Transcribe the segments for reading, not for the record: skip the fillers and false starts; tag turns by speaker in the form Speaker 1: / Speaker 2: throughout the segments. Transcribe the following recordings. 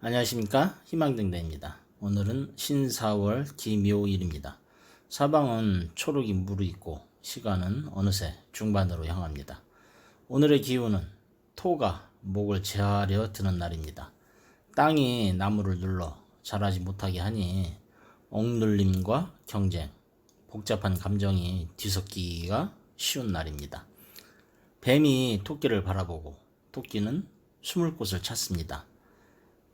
Speaker 1: 안녕하십니까, 희망등대입니다. 오늘은 신사월 기묘일입니다. 사방은 초록이 무르익고 시간은 어느새 중반으로 향합니다. 오늘의 기운은 토가 목을 제하려 드는 날입니다. 땅이 나무를 눌러 자라지 못하게 하니 억눌림과 경쟁, 복잡한 감정이 뒤섞이기가 쉬운 날입니다. 뱀이 토끼를 바라보고 토끼는 숨을 곳을 찾습니다.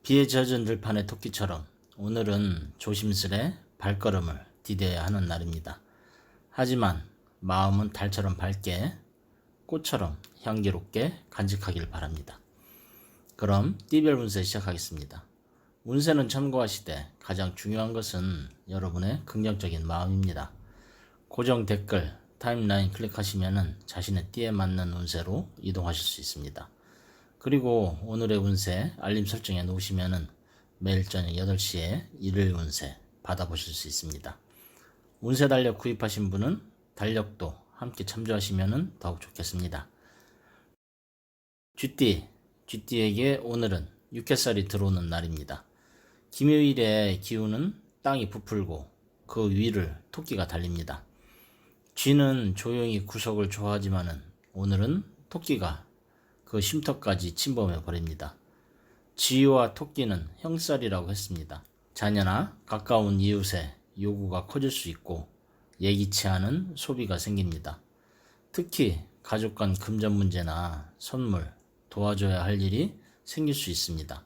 Speaker 1: 비에 젖은 들판의 토끼처럼 오늘은 조심스레 발걸음을 디뎌야 하는 날입니다. 하지만 마음은 달처럼 밝게, 꽃처럼 향기롭게 간직하길 바랍니다. 그럼 띠별 운세 시작하겠습니다. 운세는 참고하시되 가장 중요한 것은 여러분의 긍정적인 마음입니다. 고정 댓글, 타임라인 클릭하시면 자신의 띠에 맞는 운세로 이동하실 수 있습니다. 그리고 오늘의 운세 알림 설정해 놓으시면 매일 저녁 8시에 일요일 운세 받아보실 수 있습니다. 운세 달력 구입하신 분은 달력도 함께 참조하시면 더욱 좋겠습니다. 쥐띠에게 오늘은 육해살이 들어오는 날입니다. 기묘일의 기운은 땅이 부풀고 그 위를 토끼가 달립니다. 쥐는 조용히 구석을 좋아하지만 오늘은 토끼가 그 쉼터까지 침범해 버립니다. 쥐와 토끼는 형살이라고 했습니다. 자녀나 가까운 이웃의 요구가 커질 수 있고 예기치 않은 소비가 생깁니다. 특히 가족 간 금전 문제나 선물, 도와줘야 할 일이 생길 수 있습니다.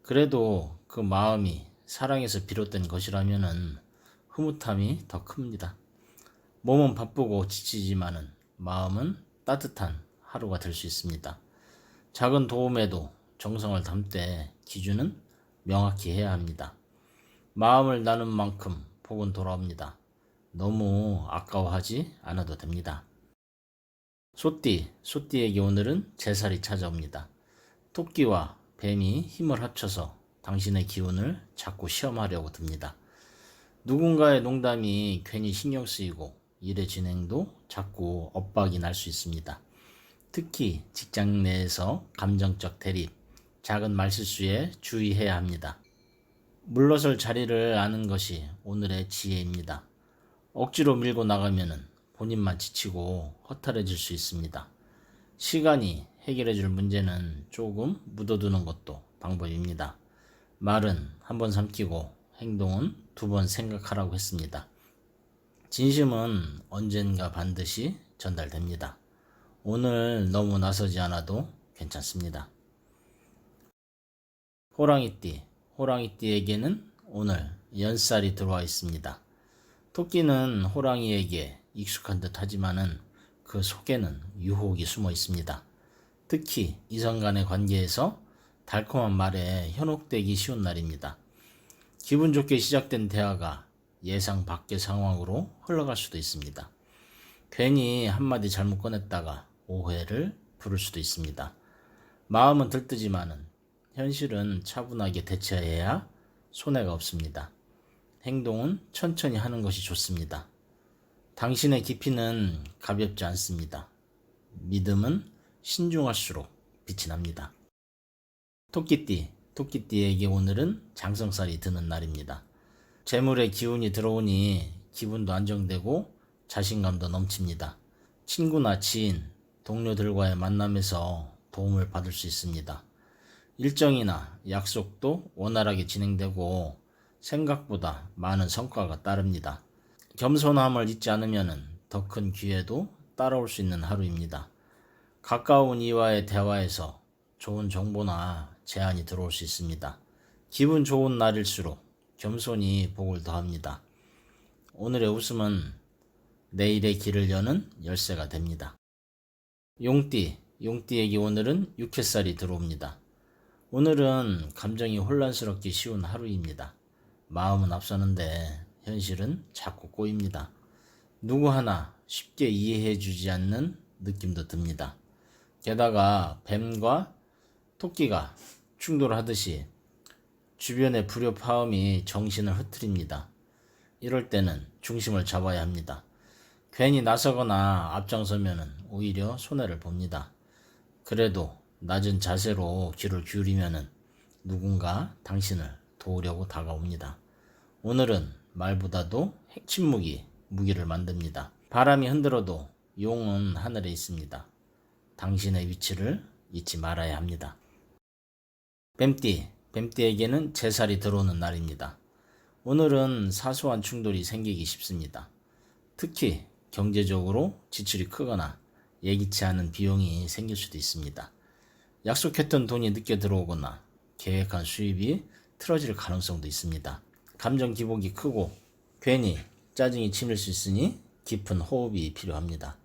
Speaker 1: 그래도 그 마음이 사랑에서 비롯된 것이라면 흐뭇함이 더 큽니다. 몸은 바쁘고 지치지만은 마음은 따뜻한 하루가 될 수 있습니다. 작은 도움에도 정성을 담되 기준은 명확히 해야 합니다. 마음을 나눈 만큼 복은 돌아옵니다. 너무 아까워하지 않아도 됩니다. 소띠에게 오늘은 제살이 찾아옵니다. 토끼와 뱀이 힘을 합쳐서 당신의 기운을 자꾸 시험하려고 듭니다. 누군가의 농담이 괜히 신경 쓰이고 일의 진행도 자꾸 엇박이 날 수 있습니다. 특히 직장 내에서 감정적 대립, 작은 말실수에 주의해야 합니다. 물러설 자리를 아는 것이 오늘의 지혜입니다. 억지로 밀고 나가면 본인만 지치고 허탈해질 수 있습니다. 시간이 해결해줄 문제는 조금 묻어두는 것도 방법입니다. 말은 한 번 삼키고 행동은 2번 생각하라고 했습니다. 진심은 언젠가 반드시 전달됩니다. 오늘 너무 나서지 않아도 괜찮습니다. 호랑이띠에게는 오늘 연살이 들어와 있습니다. 토끼는 호랑이에게 익숙한 듯 하지만은 그 속에는 유혹이 숨어 있습니다. 특히 이성 간의 관계에서 달콤한 말에 현혹되기 쉬운 날입니다. 기분 좋게 시작된 대화가 예상 밖의 상황으로 흘러갈 수도 있습니다. 괜히 한마디 잘못 꺼냈다가 오해를 부를 수도 있습니다. 마음은 들뜨지만은 현실은 차분하게 대처해야 손해가 없습니다. 행동은 천천히 하는 것이 좋습니다. 당신의 깊이는 가볍지 않습니다. 믿음은 신중할수록 빛이 납니다. 토끼띠에게 오늘은 장성살이 드는 날입니다. 재물의 기운이 들어오니 기분도 안정되고 자신감도 넘칩니다. 친구나 지인, 동료들과의 만남에서 도움을 받을 수 있습니다. 일정이나 약속도 원활하게 진행되고 생각보다 많은 성과가 따릅니다. 겸손함을 잊지 않으면 더 큰 기회도 따라올 수 있는 하루입니다. 가까운 이와의 대화에서 좋은 정보나 제안이 들어올 수 있습니다. 기분 좋은 날일수록 겸손이 복을 더합니다. 오늘의 웃음은 내일의 길을 여는 열쇠가 됩니다. 용띠에게 오늘은 육해살이 들어옵니다. 오늘은 감정이 혼란스럽기 쉬운 하루입니다. 마음은 앞서는데 현실은 자꾸 꼬입니다. 누구 하나 쉽게 이해해주지 않는 느낌도 듭니다. 게다가 뱀과 토끼가 충돌하듯이 주변의 불협화음이 정신을 흐트립니다. 이럴 때는 중심을 잡아야 합니다. 괜히 나서거나 앞장서면 오히려 손해를 봅니다. 그래도 낮은 자세로 귀를 기울이면 누군가 당신을 도우려고 다가옵니다. 오늘은 말보다도 핵침묵이 무기를 만듭니다. 바람이 흔들어도 용은 하늘에 있습니다. 당신의 위치를 잊지 말아야 합니다. 뱀띠에게는 재살이 들어오는 날입니다. 오늘은 사소한 충돌이 생기기 쉽습니다. 특히 경제적으로 지출이 크거나 예기치 않은 비용이 생길 수도 있습니다. 약속했던 돈이 늦게 들어오거나 계획한 수입이 틀어질 가능성도 있습니다. 감정 기복이 크고 괜히 짜증이 치밀 수 있으니 깊은 호흡이 필요합니다.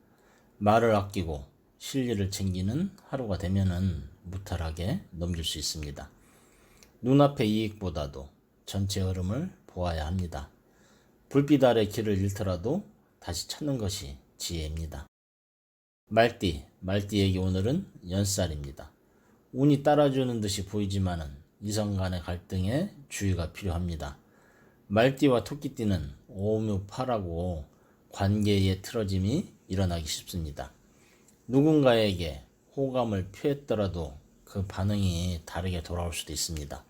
Speaker 1: 말을 아끼고 실리를 챙기는 하루가 되면은 무탈하게 넘길 수 있습니다. 눈앞의 이익보다도 전체 흐름을 보아야 합니다. 불빛 아래 길을 잃더라도 다시 찾는 것이 지혜입니다. 말띠에게 오늘은 연살입니다. 운이 따라주는 듯이 보이지만은 이성 간의 갈등에 주의가 필요합니다. 말띠와 토끼띠는 오묘파라고 관계의 틀어짐이 일어나기 쉽습니다. 누군가에게 호감을 표했더라도 그 반응이 다르게 돌아올 수도 있습니다.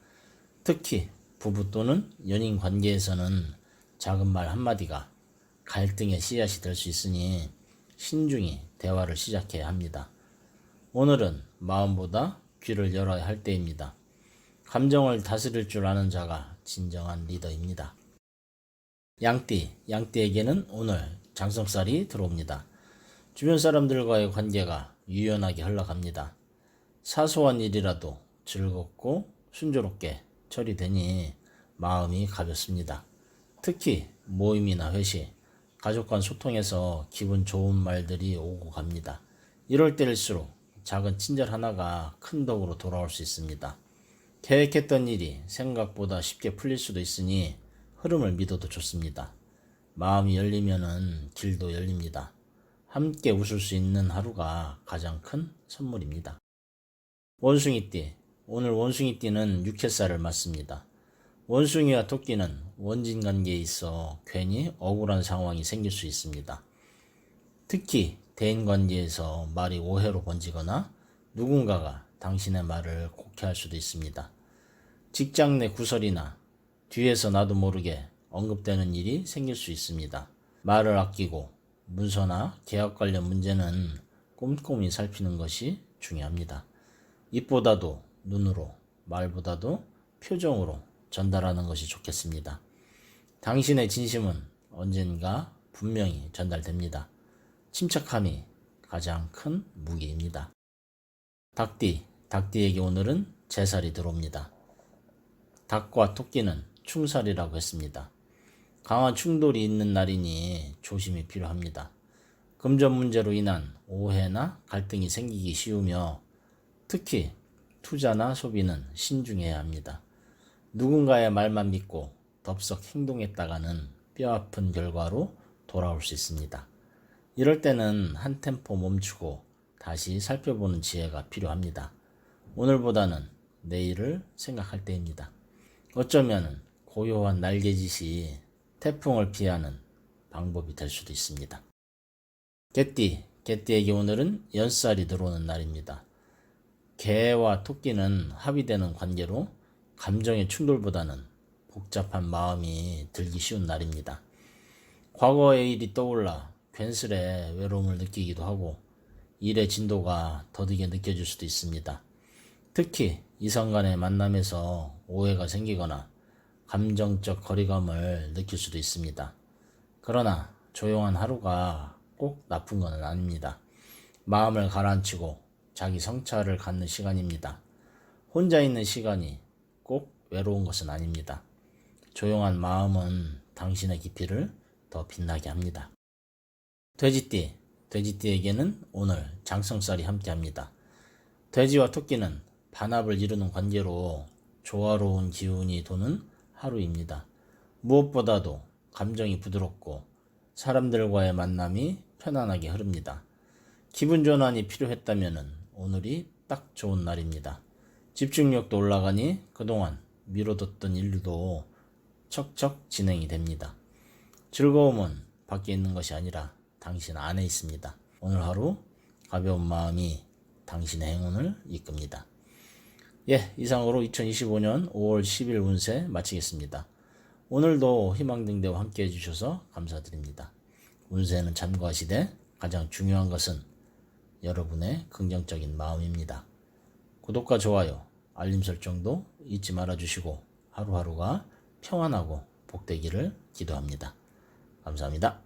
Speaker 1: 특히 부부 또는 연인 관계에서는 작은 말 한마디가 갈등의 씨앗이 될 수 있으니 신중히 대화를 시작해야 합니다. 오늘은 마음보다 귀를 열어야 할 때입니다. 감정을 다스릴 줄 아는 자가 진정한 리더입니다. 양띠에게는 오늘 장성살이 들어옵니다. 주변 사람들과의 관계가 유연하게 흘러갑니다. 사소한 일이라도 즐겁고 순조롭게 처리되니 마음이 가볍습니다. 특히 모임이나 회식, 가족 간 소통에서 기분 좋은 말들이 오고 갑니다. 이럴 때일수록 작은 친절 하나가 큰 덕으로 돌아올 수 있습니다. 계획했던 일이 생각보다 쉽게 풀릴 수도 있으니 흐름을 믿어도 좋습니다. 마음이 열리면은 길도 열립니다. 함께 웃을 수 있는 하루가 가장 큰 선물입니다. 원숭이띠, 오늘 원숭이띠는 육해살을 맞습니다. 원숭이와 토끼는 원진 관계에 있어 괜히 억울한 상황이 생길 수 있습니다. 특히 대인 관계에서 말이 오해로 번지거나 누군가가 당신의 말을 곡해할 수도 있습니다. 직장 내 구설이나 뒤에서 나도 모르게 언급되는 일이 생길 수 있습니다. 말을 아끼고 문서나 계약 관련 문제는 꼼꼼히 살피는 것이 중요합니다. 입보다도 눈으로, 말보다도 표정으로 전달하는 것이 좋겠습니다. 당신의 진심은 언젠가 분명히 전달됩니다. 침착함이 가장 큰 무기입니다. 닭띠에게 오늘은 재살이 들어옵니다. 닭과 토끼는 충살이라고 했습니다. 강한 충돌이 있는 날이니 조심이 필요합니다. 금전 문제로 인한 오해나 갈등이 생기기 쉬우며 특히 투자나 소비는 신중해야 합니다. 누군가의 말만 믿고 덥석 행동했다가는 뼈아픈 결과로 돌아올 수 있습니다. 이럴 때는 한 템포 멈추고 다시 살펴보는 지혜가 필요합니다. 오늘보다는 내일을 생각할 때입니다. 어쩌면 고요한 날개짓이 태풍을 피하는 방법이 될 수도 있습니다. 개띠에게 오늘은 연살이 들어오는 날입니다. 개와 토끼는 합의되는 관계로 감정의 충돌보다는 복잡한 마음이 들기 쉬운 날입니다. 과거의 일이 떠올라 괜스레 외로움을 느끼기도 하고 일의 진도가 더디게 느껴질 수도 있습니다. 특히 이성 간의 만남에서 오해가 생기거나 감정적 거리감을 느낄 수도 있습니다. 그러나 조용한 하루가 꼭 나쁜 건 아닙니다. 마음을 가라앉히고 자기 성찰을 갖는 시간입니다. 혼자 있는 시간이 꼭 외로운 것은 아닙니다. 조용한 마음은 당신의 깊이를 더 빛나게 합니다. 돼지띠에게는 오늘 장성살이 함께합니다. 돼지와 토끼는 반합을 이루는 관계로 조화로운 기운이 도는 하루입니다. 무엇보다도 감정이 부드럽고 사람들과의 만남이 편안하게 흐릅니다. 기분 전환이 필요했다면 오늘이 딱 좋은 날입니다. 집중력도 올라가니 그동안 미뤄뒀던 일도 척척 진행이 됩니다. 즐거움은 밖에 있는 것이 아니라 당신 안에 있습니다. 오늘 하루 가벼운 마음이 당신의 행운을 이끕니다. 예, 이상으로 2025년 5월 10일 운세 마치겠습니다. 오늘도 희망등대와 함께 해주셔서 감사드립니다. 운세는 참고하시되 가장 중요한 것은 여러분의 긍정적인 마음입니다. 구독과 좋아요, 알림 설정도 잊지 말아주시고 하루하루가 평안하고 복되기를 기도합니다. 감사합니다.